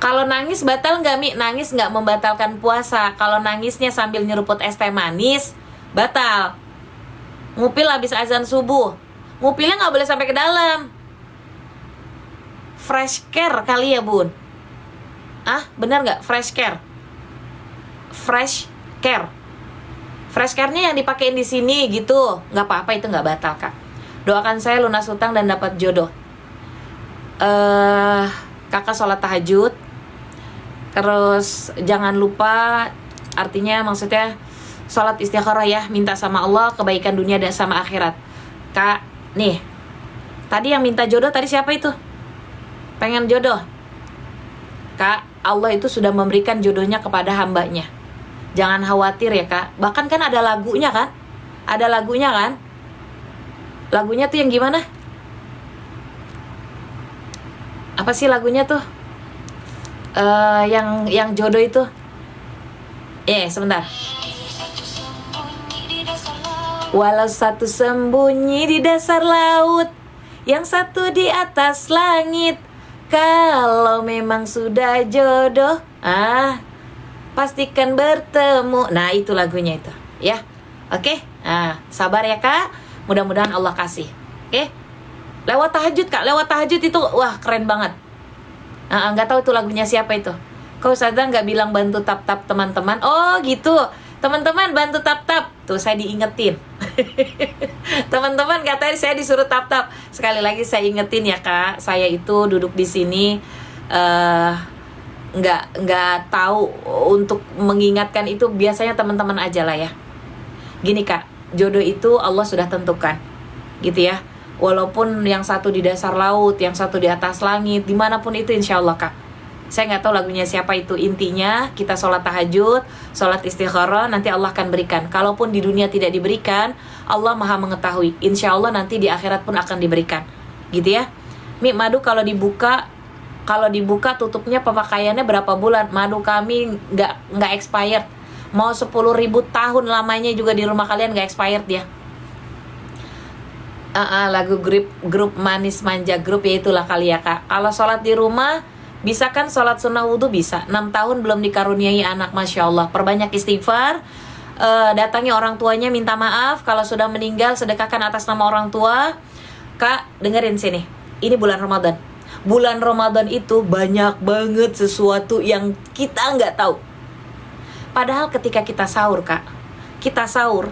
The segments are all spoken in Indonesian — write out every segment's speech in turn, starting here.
Kalau nangis batal nggak, Mi? Nangis nggak membatalkan puasa. Kalau nangisnya sambil nyeruput es teh manis, batal. Ngupil habis azan subuh, ngupilnya nggak boleh sampai ke dalam. Fresh care kali ya, Bun? Ah, benar nggak? Fresh care. Fresh care. Fresh care-nya yang dipakein di sini gitu. Nggak apa-apa, itu nggak batal, Kak. Doakan saya lunas hutang dan dapat jodoh. Kakak sholat tahajud. Terus jangan lupa, artinya maksudnya sholat istikharah ya, minta sama Allah kebaikan dunia dan sama akhirat. Kak, nih, tadi yang minta jodoh tadi siapa itu? Pengen jodoh. Kak, Allah itu sudah memberikan jodohnya kepada hambanya. Jangan khawatir ya, Kak. Bahkan kan ada lagunya kan? Ada lagunya kan? Lagunya tuh yang gimana? Apa sih lagunya tuh? Yang jodoh itu. Sebentar. Walau satu sembunyi di dasar laut, yang satu di atas langit. Kalau memang sudah jodoh, pastikan bertemu. Nah, itu lagunya itu, ya. Oke. Sabar ya, Kak. Mudah-mudahan Allah kasih. Oke. Lewat tahajud, Kak. Lewat tahajud itu wah, keren banget. Nggak tahu tuh lagunya siapa itu. Kau sadar nggak bilang bantu tap-tap teman-teman? Oh gitu, teman-teman bantu tap-tap. Tuh saya diingetin. Teman-teman katanya saya disuruh tap-tap. Sekali lagi saya ingetin ya, Kak. Saya itu duduk di sini nggak tahu untuk mengingatkan itu, biasanya teman-teman aja lah ya. Gini, Kak, jodoh itu Allah sudah tentukan, gitu ya. Walaupun yang satu di dasar laut, yang satu di atas langit, dimanapun itu insya Allah, Kak. Saya nggak tahu lagunya siapa itu. Intinya kita sholat tahajud, sholat istikharah, nanti Allah akan berikan. Kalaupun di dunia tidak diberikan, Allah maha mengetahui. Insya Allah nanti di akhirat pun akan diberikan, gitu ya. Mi, madu kalau dibuka tutupnya pemakaiannya berapa bulan? Madu kami nggak expired. Mau 10.000 tahun lamanya juga di rumah kalian nggak expired ya. Lagu grup Manis Manja Grup, ya itulah kali ya, Kak. Kalau sholat di rumah, bisa kan sholat sunnah wudhu bisa. 6 tahun belum dikaruniai anak, Masya Allah. Perbanyak istighfar, datangi orang tuanya, minta maaf. Kalau sudah meninggal, sedekahkan atas nama orang tua. Kak, dengerin sini. Ini bulan Ramadan. Bulan Ramadan itu banyak banget sesuatu yang kita nggak tahu. Padahal ketika kita sahur, Kak, kita sahur,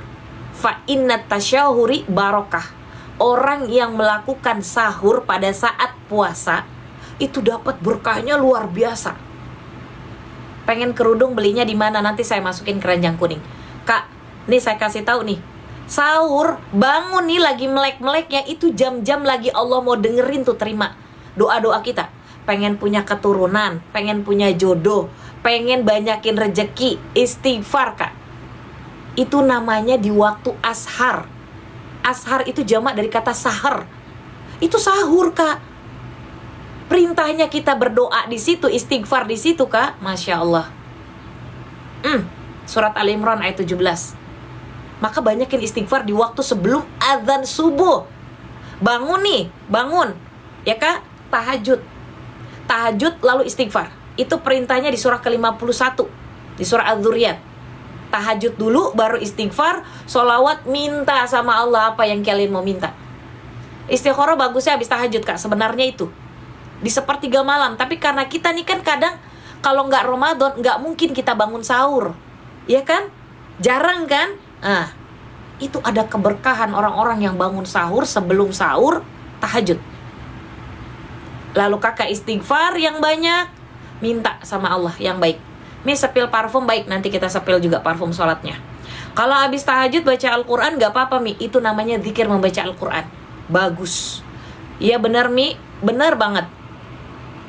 fa inna tasyahuri barokah. Orang yang melakukan sahur pada saat puasa itu dapat berkahnya luar biasa. Pengen kerudung belinya di mana? Nanti saya masukin keranjang kuning. Kak, nih saya kasih tahu nih. Sahur, bangun nih lagi melek-meleknya, itu jam-jam lagi Allah mau dengerin tuh, terima doa-doa kita. Pengen punya keturunan, pengen punya jodoh, pengen banyakin rejeki, istighfar, Kak. Itu namanya di waktu ashar. Ashar itu jamak dari kata sahar. Itu sahur, Kak. Perintahnya kita berdoa di situ, istighfar di situ, Kak. Masya Allah. Surat Al-Imran ayat 17. Maka banyakin istighfar di waktu sebelum azan subuh. Bangun nih, bangun. Ya, Kak, tahajud. Tahajud lalu istighfar. Itu perintahnya di surah ke-51. Di surah Az-Dzurriyyat. Tahajud dulu, baru istighfar, sholawat, minta sama Allah apa yang kalian mau minta. Istikharah bagusnya habis tahajud, Kak. Sebenarnya itu di sepertiga malam. Tapi karena kita nih kan kadang kalau nggak Ramadan, nggak mungkin kita bangun sahur, ya kan? Jarang kan? Itu ada keberkahan orang-orang yang bangun sahur, sebelum sahur, tahajud. Lalu kakak istighfar yang banyak, minta sama Allah yang baik. Ini sepil parfum baik, nanti kita sepil juga parfum sholatnya. Kalau habis tahajud baca Al-Quran gak apa-apa, Mi. Itu namanya zikir membaca Al-Quran. Bagus. Iya benar, Mi. Benar banget.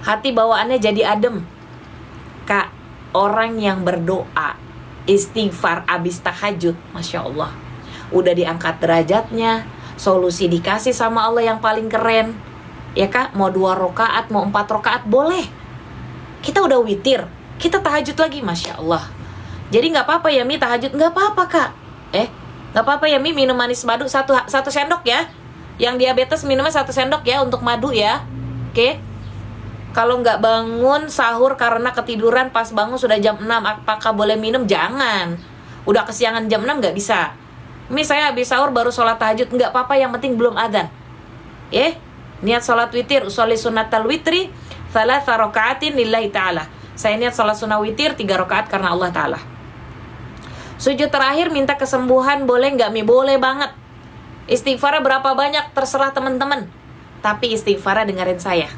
Hati bawaannya jadi adem. Kak, orang yang berdoa istighfar habis tahajud, Masya Allah, udah diangkat derajatnya. Solusi dikasih sama Allah yang paling keren. Ya, Kak, mau 2 rakaat, mau 4 rakaat, boleh. Kita udah witir, kita tahajud lagi, Masya Allah. Jadi gak apa-apa ya, Mi, tahajud. Gak apa-apa, Kak. Gak apa-apa ya, Mi, minum manis madu satu sendok ya. Yang diabetes minumnya 1 sendok ya untuk madu ya. Oke. Kalau nggak bangun sahur karena ketiduran, pas bangun sudah jam 6, apakah boleh minum? Jangan. Udah kesiangan jam 6 nggak bisa. Saya habis sahur baru sholat tahajud, nggak apa-apa, yang penting belum adzan. Niat sholat witir, usolli sunnatal witri thalatha raka'atin lillahi ta'ala. Saya niat sholat sunnah witir 3 rakaat karena Allah Ta'ala. Sujud terakhir minta kesembuhan, boleh nggak Mi? Boleh banget. Istighfarnya berapa banyak terserah teman-teman. Tapi istighfarnya dengerin saya.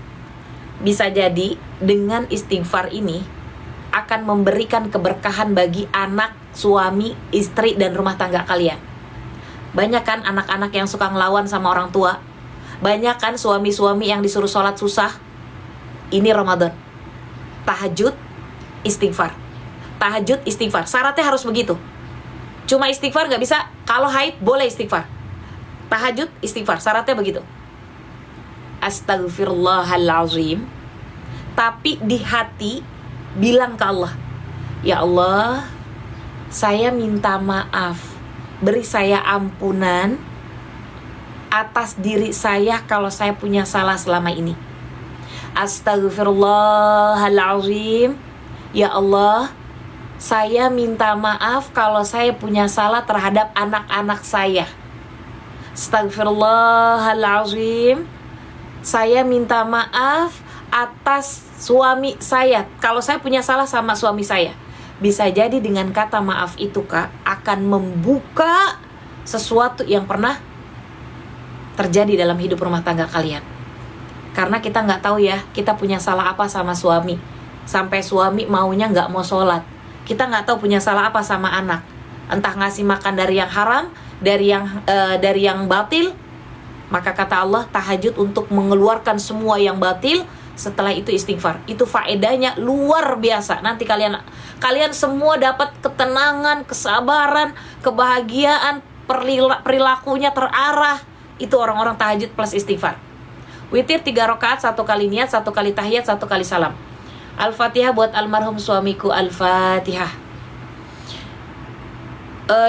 Bisa jadi dengan istighfar ini akan memberikan keberkahan bagi anak, suami, istri, dan rumah tangga kalian. Banyak kan anak-anak yang suka ngelawan sama orang tua. Banyak kan suami-suami yang disuruh sholat susah. Ini Ramadan. Tahajud, istighfar. Tahajud, istighfar. Syaratnya harus begitu. Cuma istighfar nggak bisa. Kalau haid boleh istighfar. Tahajud, istighfar. Syaratnya begitu. Astaghfirullahalazim. Tapi di hati bilang ke Allah, ya Allah, saya minta maaf, beri saya ampunan atas diri saya kalau saya punya salah selama ini. Astaghfirullahalazim. Ya Allah, saya minta maaf kalau saya punya salah terhadap anak-anak saya. Astaghfirullahalazim. Saya minta maaf atas suami saya kalau saya punya salah sama suami saya. Bisa jadi dengan kata maaf itu, Kak, akan membuka sesuatu yang pernah terjadi dalam hidup rumah tangga kalian. Karena kita nggak tahu ya, kita punya salah apa sama suami sampai suami maunya nggak mau sholat. Kita nggak tahu punya salah apa sama anak, entah ngasih makan dari yang haram, dari yang batil. Maka kata Allah, tahajud untuk mengeluarkan semua yang batil. Setelah itu istighfar. Itu faedahnya luar biasa. Nanti kalian semua dapat ketenangan, kesabaran, kebahagiaan, perilakunya terarah. Itu orang-orang tahajud plus istighfar. Witir 3 rakaat, 1 kali niat, 1 kali tahiyat, 1 kali salam. Al-Fatihah buat almarhum suamiku. Al-Fatihah.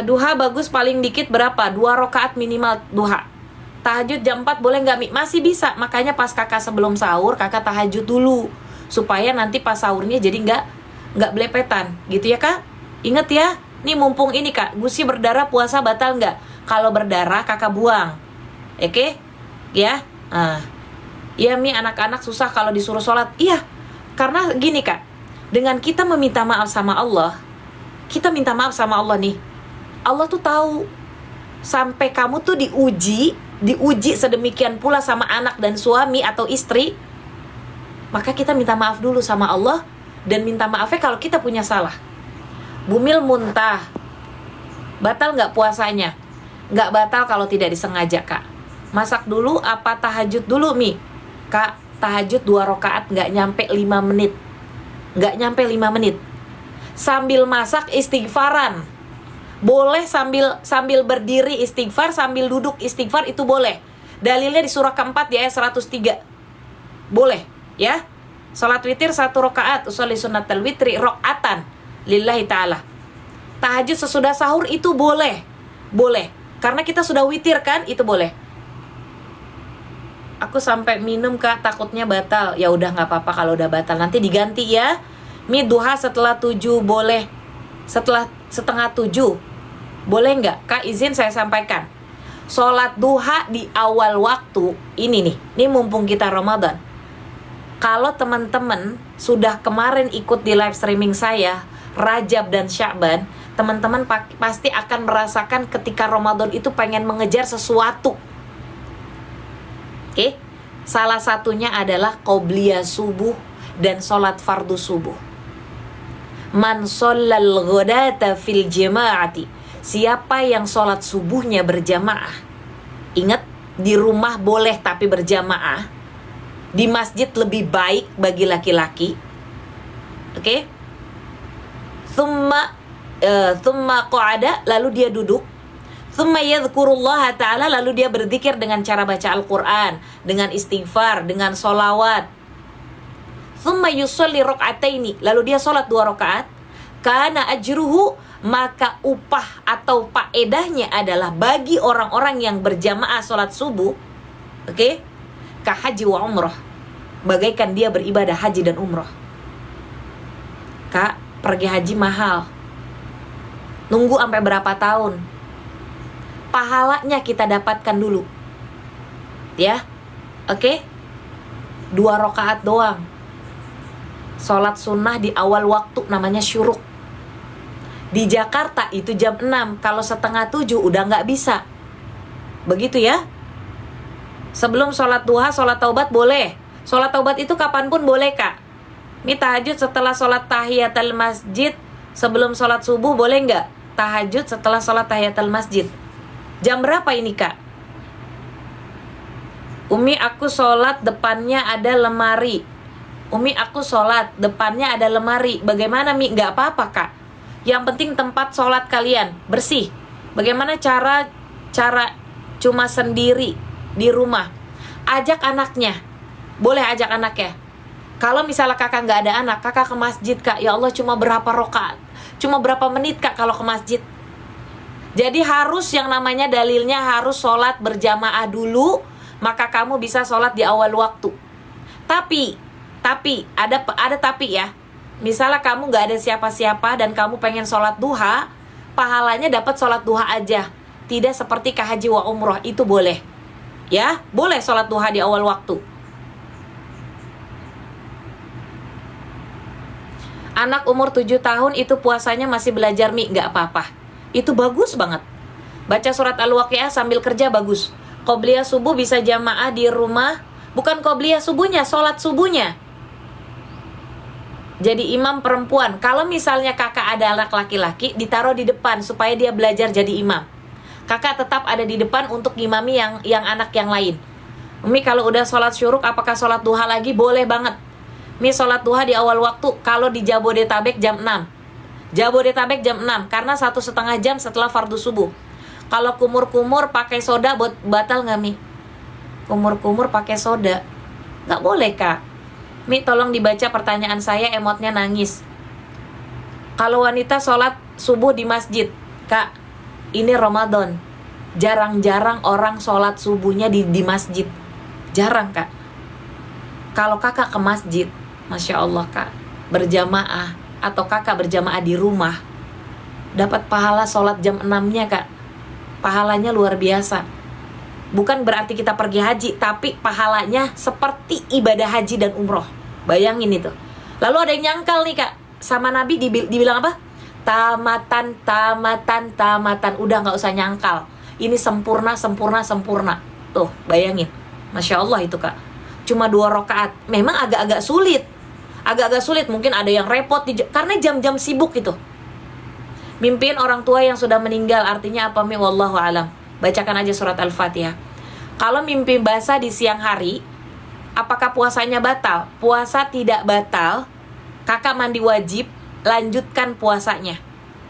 Duha bagus paling dikit berapa? 2 rakaat minimal duha. Tahajud jam 4 boleh nggak Mi? Masih bisa. Makanya pas kakak sebelum sahur, kakak tahajud dulu, supaya nanti pas sahurnya jadi nggak belepetan, gitu ya Kak. Ingat ya, nih mumpung ini Kak, gusi berdarah puasa batal nggak? Kalau berdarah kakak buang, oke? Ya, iya Mi, anak-anak susah kalau disuruh sholat. Iya, karena gini Kak, dengan kita meminta maaf sama Allah, kita minta maaf sama Allah nih. Allah tuh tahu sampai kamu tuh diuji sedemikian pula sama anak dan suami atau istri. Maka kita minta maaf dulu sama Allah, dan minta maafnya kalau kita punya salah. Bumil muntah, batal nggak puasanya? Nggak batal kalau tidak disengaja Kak. Masak dulu apa tahajud dulu Mi? Kak, tahajud 2 rakaat nggak nyampe 5 menit. Nggak nyampe 5 menit. Sambil masak istighfaran. Boleh sambil berdiri istighfar, sambil duduk istighfar, itu boleh. Dalilnya di surah keempat di ayat 103. Boleh, ya. Salat witir 1 rakaat, usolli sunnatal witri rakaatan lillahi ta'ala. Tahajud sesudah sahur itu boleh. Boleh. Karena kita sudah witir kan, itu boleh. Aku sampai minum Kak, takutnya batal. Ya udah nggak apa-apa kalau udah batal, nanti diganti ya. Mi duha setelah 7 boleh. Setelah setengah 7 boleh nggak? Kak izin saya sampaikan, sholat duha di awal waktu ini mumpung kita Ramadan. Kalau teman-teman sudah kemarin ikut di live streaming saya Rajab dan Sya'ban, teman-teman pasti akan merasakan ketika Ramadan itu pengen mengejar sesuatu. Oke? Salah satunya adalah qobliyah subuh dan sholat fardu subuh. Man shollal ghadata fil jama'ati. Siapa yang sholat subuhnya berjamaah. Ingat, di rumah boleh tapi berjamaah. Di masjid lebih baik bagi laki-laki. Oke? Thumma qa'ada, lalu dia duduk. Thumma yadhkurullaha ta'ala, lalu dia berzikir dengan cara baca Al-Quran, dengan istighfar, dengan sholawat. Thumma yusolli raka'ataini, lalu dia sholat 2 rakaat. Kana ajruhu, maka upah atau faedahnya adalah bagi orang-orang yang berjamaah sholat subuh, oke? Ka haji wa umrah. bagaikan dia beribadah haji dan umroh. Kak, pergi haji mahal. Nunggu sampai berapa tahun? Pahalanya kita dapatkan dulu. Ya, oke? 2 rakaat doang. Sholat sunnah di awal waktu namanya syuruk. Di Jakarta itu jam 6, kalau setengah 7 udah nggak bisa. Begitu ya. Sebelum sholat duha, sholat taubat boleh. Sholat taubat itu kapanpun boleh, Kak. Ini tahajud setelah sholat tahiyatul masjid, sebelum sholat subuh boleh nggak? Tahajud setelah sholat tahiyatul masjid. Jam berapa ini, Kak? Umi, aku sholat depannya ada lemari. Umi, aku sholat depannya ada lemari. Bagaimana, Mi? Nggak apa-apa, Kak. Yang penting tempat sholat kalian bersih. Bagaimana cara cuma sendiri di rumah? Ajak anaknya. Boleh ajak anaknya. Kalau misalnya kakak nggak ada anak, kakak ke masjid, Kak. Ya Allah, cuma berapa rakaat? Cuma berapa menit, Kak, kalau ke masjid? Jadi harus yang namanya dalilnya harus sholat berjamaah dulu, maka kamu bisa sholat di awal waktu. Tapi ada tapi ya. Misalnya kamu nggak ada siapa-siapa dan kamu pengen sholat duha, pahalanya dapat sholat duha aja. Tidak seperti ke haji wa umroh, itu boleh. Ya, boleh sholat duha di awal waktu. Anak umur 7 tahun itu puasanya masih belajar, Mi, nggak apa-apa. Itu bagus banget. Baca surat Al-Waqiah sambil kerja bagus. Qobliyah subuh bisa jamaah di rumah. Bukan qobliyah subuhnya, sholat subuhnya. Jadi imam perempuan. Kalau misalnya kakak ada anak laki-laki, ditaruh di depan supaya dia belajar jadi imam. Kakak tetap ada di depan untuk ngimami yang anak yang lain. Umi, kalau udah sholat syuruk, apakah sholat duha lagi? Boleh banget. Mi, sholat duha di awal waktu. Kalau di Jabodetabek jam 6. Jabodetabek jam 6. Karena 1,5 jam setelah fardu subuh. Kalau kumur-kumur pakai soda batal nggak, Mi? Kumur-kumur pakai soda nggak boleh, Kak. Mi, tolong dibaca pertanyaan saya, emotnya nangis. Kalau wanita sholat subuh di masjid, Kak, ini Ramadan. Jarang-jarang orang sholat subuhnya di masjid. Jarang, Kak. Kalau kakak ke masjid, Masya Allah, Kak, berjamaah atau kakak berjamaah di rumah, dapat pahala sholat jam 6-nya, Kak. Pahalanya luar biasa. Bukan berarti kita pergi haji, tapi pahalanya seperti ibadah haji dan umroh. Bayangin itu. Lalu ada yang nyangkal nih, Kak. Sama Nabi dibilang apa? Tamatan. Udah gak usah nyangkal. Ini sempurna. Tuh, bayangin. Masya Allah itu, Kak. Cuma 2 rakaat. Memang agak-agak sulit. Mungkin ada yang repot karena jam-jam sibuk itu. Mimpiin orang tua yang sudah meninggal artinya apa, Mi? Wallahu alam. Bacakan aja surat Al-Fatihah. Kalau mimpi basah di siang hari, apakah puasanya batal? Puasa tidak batal. Kakak mandi wajib, lanjutkan puasanya.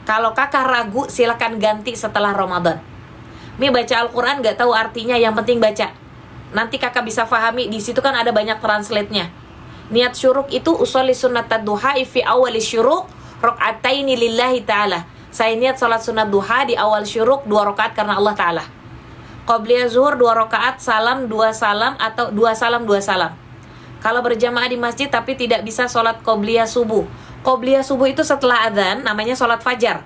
Kalau kakak ragu, silakan ganti setelah Ramadan. Mi, baca Al-Quran gak tahu artinya, yang penting baca. Nanti kakak bisa pahami, di situ kan ada banyak translate-nya. Niat syuruk itu usolli sunnat duha fi awali syuruk rakaataini lillahi ta'ala. Saya niat salat sunat duha di awal syuruk 2 rakaat karena Allah Ta'ala. Qobliyah zuhur 2 rakaat, salam 2 salam atau 2 salam 2 salam. Kalau berjamaah di masjid tapi tidak bisa sholat qobliyah subuh. Qobliyah subuh itu setelah adzan, namanya sholat fajar.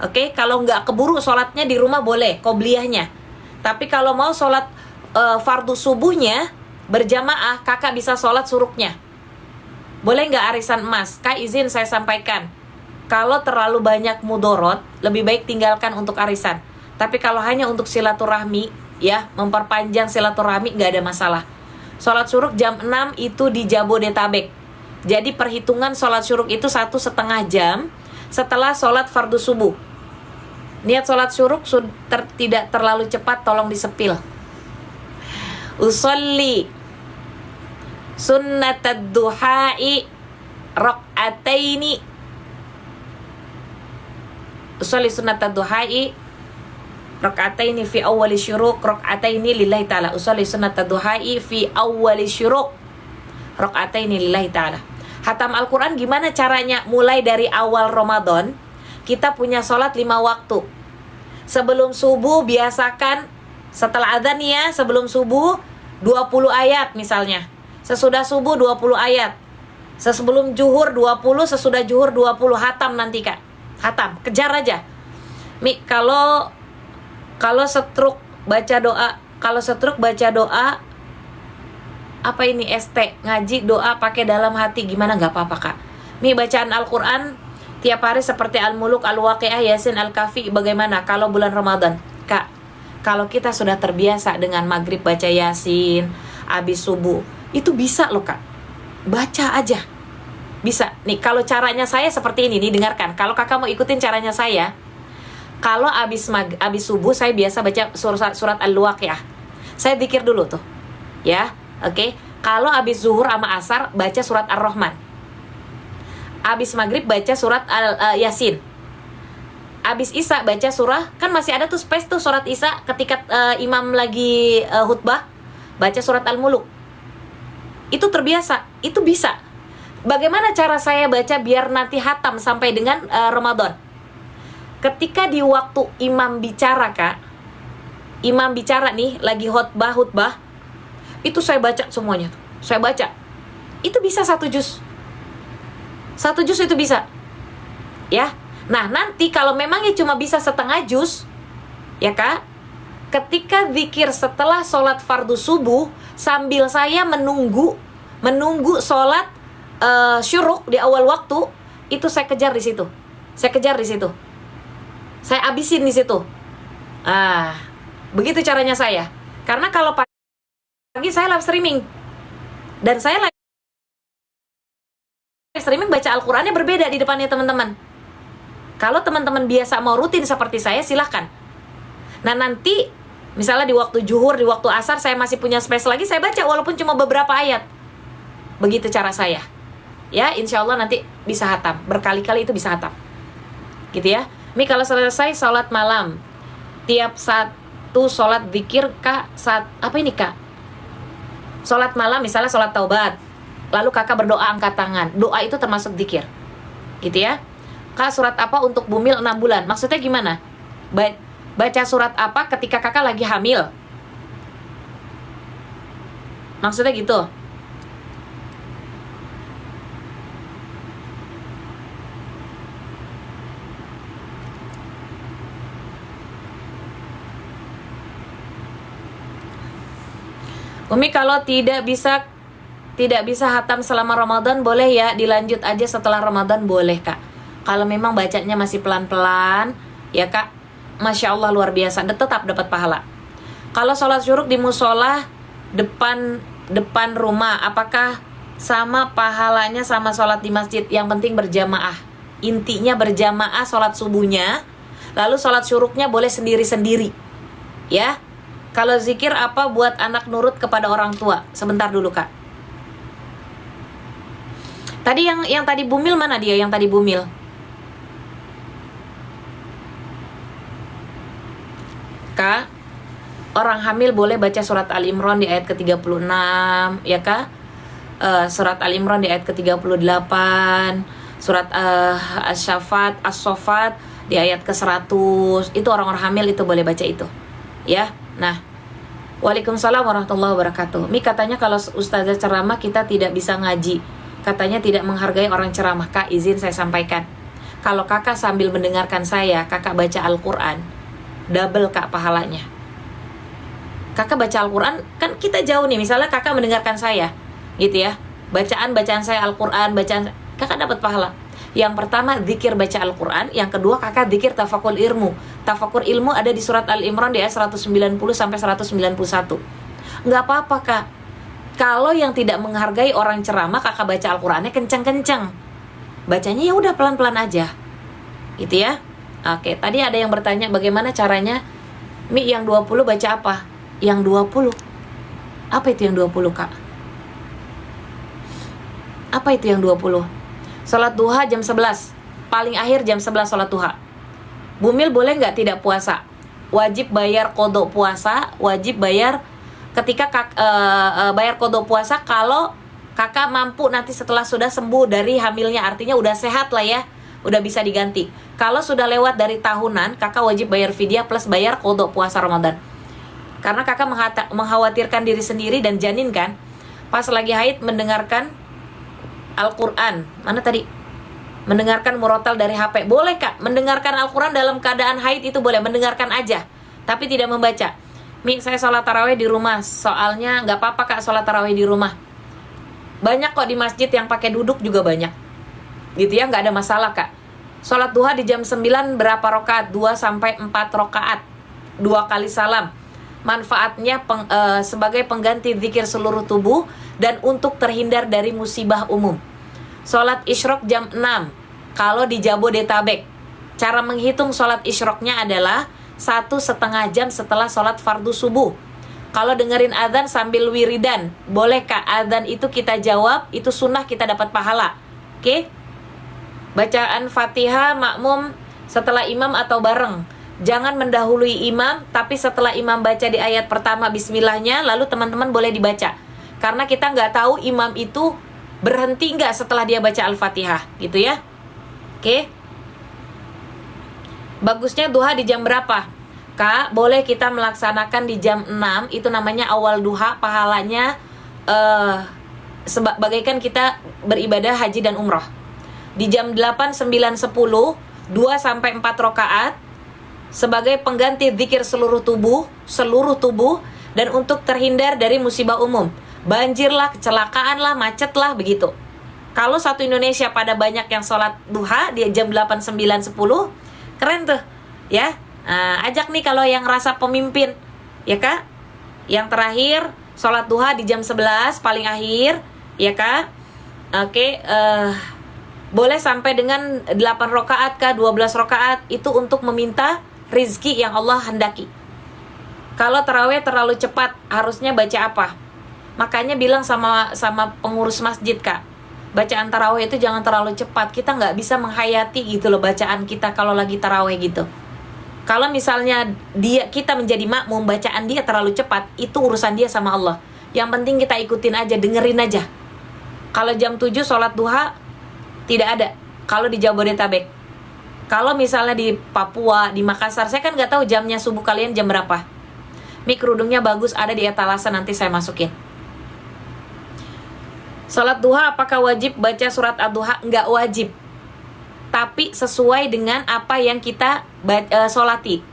Oke, kalau nggak keburu sholatnya di rumah boleh qobliyahnya. Tapi kalau mau sholat fardu subuhnya berjamaah, kakak bisa sholat suruknya. Boleh nggak arisan emas? Kak, izin saya sampaikan, kalau terlalu banyak mudorot, lebih baik tinggalkan untuk arisan. Tapi kalau hanya untuk silaturahmi, ya, memperpanjang silaturahmi, nggak ada masalah. Sholat syuruk jam 6 itu di Jabodetabek. Jadi perhitungan sholat syuruk itu 1,5 jam setelah sholat fardu subuh. Niat sholat syuruk tidak terlalu cepat, tolong disepil. Usolli sunnatad duha'i rakaataini. Usolli sunnatad duha'i rakaataini fi awwali syuruk rakaataini lillahi ta'ala. Usolli sunnatad duha'i fi awwali syuruk rakaataini lillahi ta'ala. Hatam Al-Quran gimana caranya? Mulai dari awal Ramadan, kita punya sholat 5 waktu. Sebelum subuh biasakan, setelah adzan ya, sebelum subuh 20 ayat misalnya. sesudah subuh 20 ayat. Sebelum zuhur 20, sesudah zuhur 20. Hatam nanti Kak. Hatam, kejar aja. Mi, kalau setruk baca doa, apa ini ST, ngaji doa pakai dalam hati gimana, nggak apa-apa Kak. Mi, bacaan Al-Qur'an tiap hari seperti Al-Muluk, Al-Waqiah, Yasin, Al-Kahfi bagaimana kalau bulan Ramadan? Kak, kalau kita sudah terbiasa dengan maghrib baca Yasin, habis subuh, itu bisa loh Kak. Baca aja. Bisa. Nih, kalau caranya saya seperti ini nih, dengarkan. Kalau Kakak mau ikutin caranya saya, kalau habis subuh saya biasa baca surat Al-Waqiah. Saya zikir dulu tuh. Ya, oke. Kalau habis zuhur sama asar baca surat Ar-Rahman. Habis maghrib baca surat Yasin. Habis isya baca surah, kan masih ada tuh space tuh surat isya ketika imam lagi khutbah, baca surat Al-Muluk. Itu terbiasa, itu bisa. Bagaimana cara saya baca biar nanti hatam sampai dengan Ramadan? Ketika di waktu imam bicara Kak, imam bicara nih lagi khutbah, itu saya baca semuanya. Saya baca. Itu bisa 1 juz. 1 juz itu bisa. Ya. Nah, nanti kalau memangnya cuma bisa setengah juz, ya Kak, ketika zikir setelah sholat fardu subuh, sambil saya menunggu sholat syuruk di awal waktu, itu saya kejar di situ. Saya abisin di situ. Begitu caranya saya. Karena kalau pagi saya live streaming, dan saya live streaming baca Al-Qur'annya berbeda di depannya teman-teman. Kalau teman-teman biasa mau rutin seperti saya, silahkan. Nah, nanti misalnya di waktu zuhur, di waktu asar saya masih punya space lagi, saya baca walaupun cuma beberapa ayat. Begitu cara saya. Ya, insya Allah nanti bisa hatam. Berkali-kali itu bisa hatam. Gitu ya. Mi, kalau selesai sholat malam, tiap satu sholat zikir Kak, apa ini Kak? Sholat malam misalnya sholat taubat, lalu Kakak berdoa angkat tangan. Doa itu termasuk zikir. Gitu ya. Kak, surat apa untuk bumil 6 bulan? Maksudnya gimana? Baca surat apa ketika Kakak lagi hamil? Maksudnya gitu. Umi, kalau tidak bisa hatam selama Ramadan, boleh ya dilanjut aja setelah Ramadan, boleh Kak. Kalau memang bacanya masih pelan-pelan, ya Kak, Masya Allah luar biasa, tetap dapat pahala. Kalau sholat syuruk di musola depan rumah, apakah sama pahalanya sama sholat di masjid? Yang penting berjamaah. Intinya berjamaah sholat subuhnya, lalu sholat syuruknya boleh sendiri-sendiri. Ya. Kalau zikir apa buat anak nurut kepada orang tua? Sebentar dulu Kak. Tadi yang tadi bumil mana dia? Yang tadi bumil. Kak, orang hamil boleh baca surat Al-Imran di ayat ke-36, ya Kak? Surat Al-Imran di ayat ke-38, surat As-Sofat di ayat ke-100. Itu orang-orang hamil itu boleh baca itu. Ya. Nah, waalaikumsalam warahmatullahi wabarakatuh. Mi, katanya kalau ustazah ceramah kita tidak bisa ngaji. Katanya tidak menghargai orang ceramah. Kak, izin saya sampaikan. Kalau Kakak sambil mendengarkan saya, Kakak baca Al-Quran, double Kak pahalanya. Kakak baca Al-Quran, kan kita jauh nih. Misalnya Kakak mendengarkan saya, gitu ya. Bacaan saya Al-Quran, Kakak dapat pahala. Yang pertama zikir baca Al-Quran, yang kedua Kakak zikir tafakur ilmu. Tafakur ilmu ada di surat Al-Imran di ayat 190 sampai 191. Nggak apa-apa Kak. Kalau yang tidak menghargai orang ceramah, Kakak baca Al-Qurannya kencang-kencang. Bacanya ya udah pelan-pelan aja. Gitu ya. Oke, tadi ada yang bertanya bagaimana caranya Mi yang 20 baca apa? Yang 20. Apa itu yang 20 Kak? Apa itu yang 20? Sholat duha jam 11. Paling akhir jam 11 sholat duha. Bumil boleh nggak tidak puasa? Wajib bayar qodho puasa. Wajib bayar ketika bayar qodho puasa kalau Kakak mampu nanti setelah sudah sembuh dari hamilnya. Artinya udah sehat lah ya, udah bisa diganti. Kalau sudah lewat dari tahunan, Kakak wajib bayar fidyah plus bayar qodho puasa Ramadan. Karena Kakak mengkhawatirkan diri sendiri dan janin kan. Pas lagi haid mendengarkan Al-Quran. Mana tadi? Mendengarkan murotal dari HP. Boleh Kak, mendengarkan Al-Quran dalam keadaan haid itu boleh. Mendengarkan aja, tapi tidak membaca. Saya sholat tarawih di rumah. Soalnya nggak apa-apa Kak sholat tarawih di rumah. Banyak kok di masjid yang pakai duduk juga banyak. Gitu ya, nggak ada masalah Kak. Sholat duha di jam 9 berapa rakaat? 2-4 rakaat. 2 kali salam. Manfaatnya sebagai pengganti zikir seluruh tubuh dan untuk terhindar dari musibah umum. Sholat isyrok jam 6 kalau di Jabodetabek. Cara menghitung sholat isyroknya adalah 1,5 jam setelah sholat fardu subuh. Kalau dengerin adzan sambil wiridan, boleh Kak, adzan itu kita jawab, itu sunnah, kita dapat pahala. Oke? Bacaan Fatihah makmum setelah imam atau bareng. Jangan mendahului imam, tapi setelah imam baca di ayat pertama bismillahnya, lalu teman-teman boleh dibaca. Karena kita nggak tahu imam itu berhenti nggak setelah dia baca Al-Fatihah, gitu ya. Oke? Bagusnya duha di jam berapa? Kak, boleh kita melaksanakan di jam 6, itu namanya awal duha, pahalanya bagaikan kita beribadah haji dan umroh. Di jam 8, 9, 10, 2-4 rakaat sebagai pengganti zikir seluruh tubuh dan untuk terhindar dari musibah umum. Banjir lah, kecelakaan lah, macet lah, begitu. Kalau satu Indonesia pada banyak yang sholat duha di jam 8, 9, 10, keren tuh ya. Ajak nih kalau yang rasa pemimpin ya Kak. Yang terakhir sholat duha di jam 11 paling akhir ya Kak. Oke, boleh sampai dengan 8 rakaat Kak, 12 rakaat. Itu untuk meminta rizki yang Allah hendaki. Kalau tarawih terlalu cepat, harusnya baca apa? Makanya bilang sama pengurus masjid Kak, bacaan tarawih itu jangan terlalu cepat. Kita nggak bisa menghayati gitu loh bacaan kita kalau lagi tarawih gitu. Kalau misalnya kita menjadi makmum, bacaan dia terlalu cepat, itu urusan dia sama Allah. Yang penting kita ikutin aja, dengerin aja. Kalau jam 7 sholat duha tidak ada. Kalau di Jabodetabek. Kalau misalnya di Papua, di Makassar, saya kan nggak tahu jamnya subuh kalian jam berapa. Kerudungnya bagus, ada di etalase, nanti saya masukin. Sholat duha apakah wajib baca surat ad-duha? Nggak wajib. Tapi sesuai dengan apa yang kita sholati.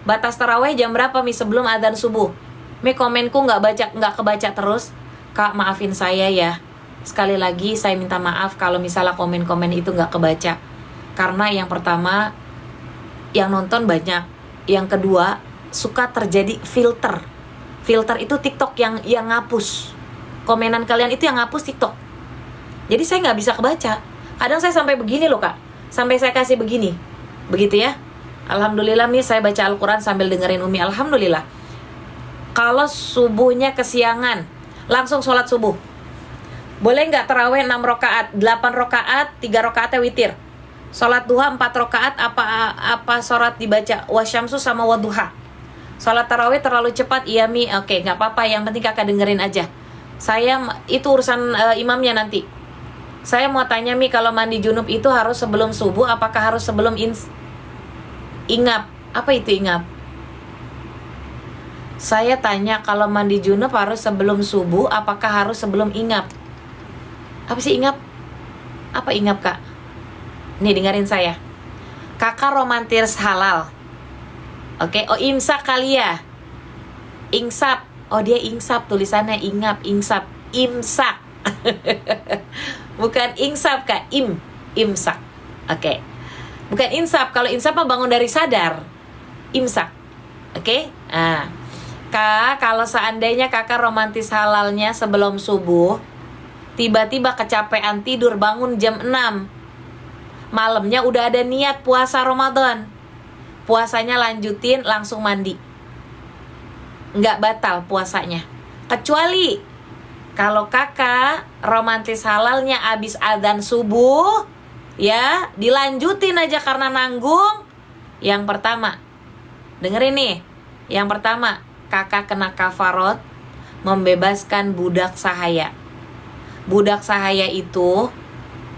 Batas taraweh jam berapa sebelum adzan subuh? Komenku nggak kebaca terus. Kak, maafin saya ya. Sekali lagi saya minta maaf kalau misalnya komen-komen itu nggak kebaca. Karena yang pertama, yang nonton banyak. Yang kedua, suka terjadi filter. Filter itu TikTok yang ngapus. Komenan kalian itu yang ngapus TikTok. Jadi saya nggak bisa kebaca. Kadang saya sampai begini loh Kak. Sampai saya kasih begini. Begitu ya. Alhamdulillah nih saya baca Al-Quran sambil dengerin Umi. Alhamdulillah. Kalau subuhnya kesiangan, langsung sholat subuh. Boleh nggak taraweh 6 rakaat, 8 rakaat, 3 rakaatnya witir. Sholat duha 4 rakaat, apa sholat dibaca? Wasyamsu sama waduha. Sholat taraweh terlalu cepat, iya Mi. Oke, nggak apa-apa, yang penting kakak dengerin aja. Saya, itu urusan imamnya nanti. Saya mau tanya Mi, kalau mandi junub itu harus sebelum subuh, apakah harus sebelum ingap? Apa itu ingap? Saya tanya, kalau mandi junub harus sebelum subuh, apakah harus sebelum ingap? Apa sih ingap? Apa ingap Kak? Nih dengerin saya. Kakak romantis halal. Oke, oh imsak kali ya. Ingsap. Oh dia ingsap, tulisannya ingap, ingsap, imsak. Bukan ingsap Kak, imsak. Oke. Bukan insap. Kalau insap mah bangun dari sadar. Imsak. Oke? Nah, Kak, kalau seandainya kakak romantis halalnya sebelum subuh, tiba-tiba kecapean tidur, bangun jam 6. Malamnya udah ada niat puasa Ramadan. Puasanya lanjutin, langsung mandi. Nggak batal puasanya. Kecuali kalau kakak romantis halalnya abis adzan subuh, ya dilanjutin aja karena nanggung. Yang pertama, dengerin nih. Yang pertama, kakak kena kafarot membebaskan budak sahaya. Budak sahaya itu,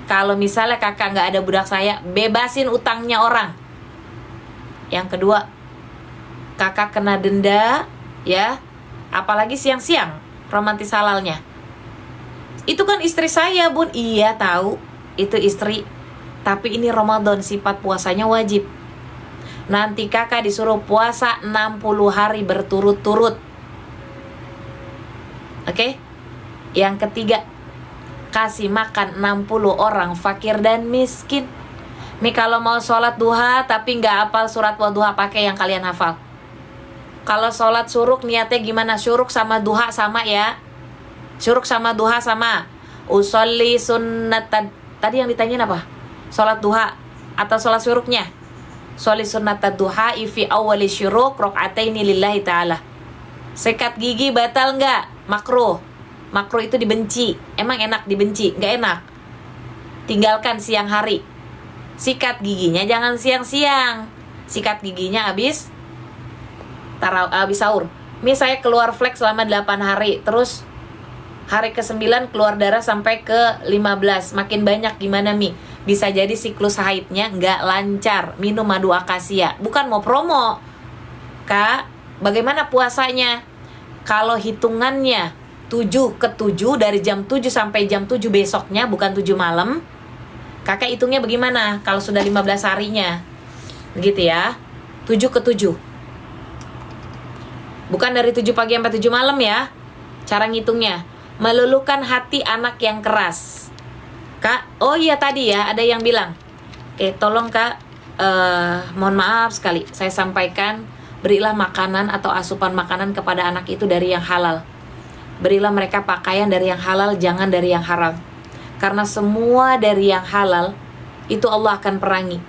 kalau misalnya kakak nggak ada budak sahaya, bebasin utangnya orang. Yang kedua, kakak kena denda, ya, apalagi siang-siang romantis halalnya. Itu kan istri saya, Bun. Iya tahu, itu istri. Tapi ini Ramadan, sifat puasanya wajib. Nanti kakak disuruh puasa 60 hari berturut-turut. Oke? Yang ketiga, kasih makan 60 orang fakir dan miskin. Nih kalau mau sholat duha tapi nggak hafal surat wadduha, pakai yang kalian hafal. Kalau sholat syuruk niatnya gimana? Syuruk sama duha sama ya. Syuruk sama duha sama. Usolli sunnatan. Tadi yang ditanyain apa? Sholat duha atau sholat syuruknya? Sholli sunnatan duha fi awali syuruk rok'ataini lillahi ta'ala. Sikat gigi batal nggak? Makruh. Makruh itu dibenci. Emang enak dibenci? Nggak enak. Tinggalkan siang hari. Sikat giginya jangan siang-siang. Sikat giginya habis sahur. Ini saya keluar flek selama 8 hari. Terus hari ke-9 keluar darah sampai ke-15. Makin banyak gimana Mi? Bisa jadi siklus haidnya nggak lancar. Minum madu akasia. Bukan mau promo Kak, bagaimana puasanya? Kalau hitungannya 7/7 dari jam 7 sampai jam 7 besoknya, bukan 7 malam. Kakak hitungnya bagaimana kalau sudah 15 harinya? Begitu ya. 7/7. Bukan dari 7 pagi sampai 7 malam ya. Cara ngitungnya, meluluhkan hati anak yang keras. Kak, oh iya tadi ya ada yang bilang. Oke, tolong Kak, mohon maaf sekali saya sampaikan, berilah makanan atau asupan makanan kepada anak itu dari yang halal. Berilah mereka pakaian dari yang halal, jangan dari yang haram. Karena semua dari yang halal itu Allah akan perangi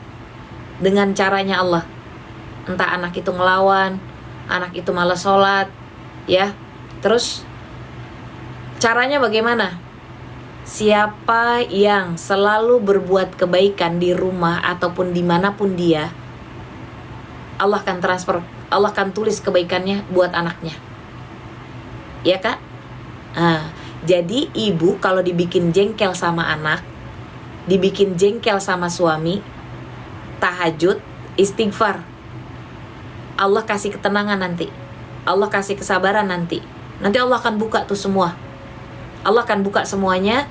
dengan caranya Allah. Entah anak itu ngelawan, anak itu malas sholat, ya. Terus caranya bagaimana? Siapa yang selalu berbuat kebaikan di rumah ataupun dimanapun dia, Allah akan transfer, Allah akan tulis kebaikannya buat anaknya. Ya Kak? Jadi ibu kalau dibikin jengkel sama anak, dibikin jengkel sama suami, tahajud, istighfar, Allah kasih ketenangan nanti, Allah kasih kesabaran nanti. Nanti Allah akan buka tuh semua. Allah akan buka semuanya.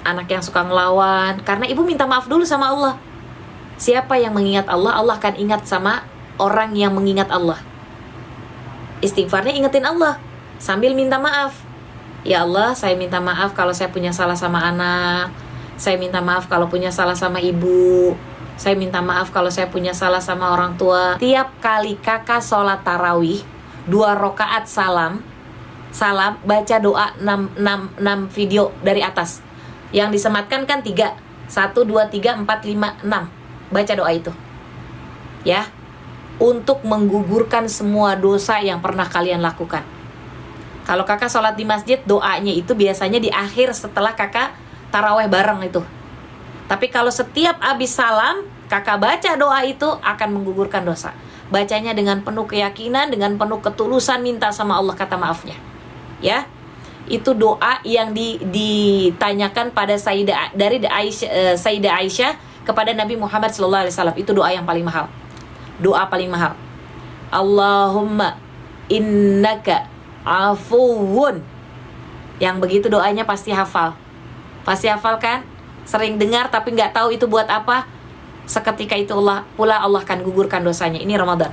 Anak yang suka ngelawan, karena ibu minta maaf dulu sama Allah. Siapa yang mengingat Allah, Allah akan ingat sama orang yang mengingat Allah. Istighfarnya ingetin Allah sambil minta maaf. Ya Allah, saya minta maaf kalau saya punya salah sama anak. Saya minta maaf kalau punya salah sama ibu. Saya minta maaf kalau saya punya salah sama orang tua. Tiap kali kakak sholat tarawih 2 rakaat salam, baca doa 6 video dari atas. Yang disematkan kan 3. 1, 2, 3, 4, 5, 6. Baca doa itu. Ya. Untuk menggugurkan semua dosa yang pernah kalian lakukan. Kalau kakak sholat di masjid, doanya itu biasanya di akhir setelah kakak taraweh bareng itu. Tapi kalau setiap habis salam, kakak baca doa itu akan menggugurkan dosa. Bacanya dengan penuh keyakinan, dengan penuh ketulusan, minta sama Allah kata maafnya. Ya, itu doa yang ditanyakan pada Sayyidah Aisyah kepada Nabi Muhammad SAW. Itu doa yang paling mahal. Doa paling mahal. Allahumma innaka afuwun. Yang begitu doanya pasti hafal. Pasti hafal kan? Sering dengar tapi nggak tahu itu buat apa. Seketika itu Allah akan gugurkan dosanya. Ini Ramadan.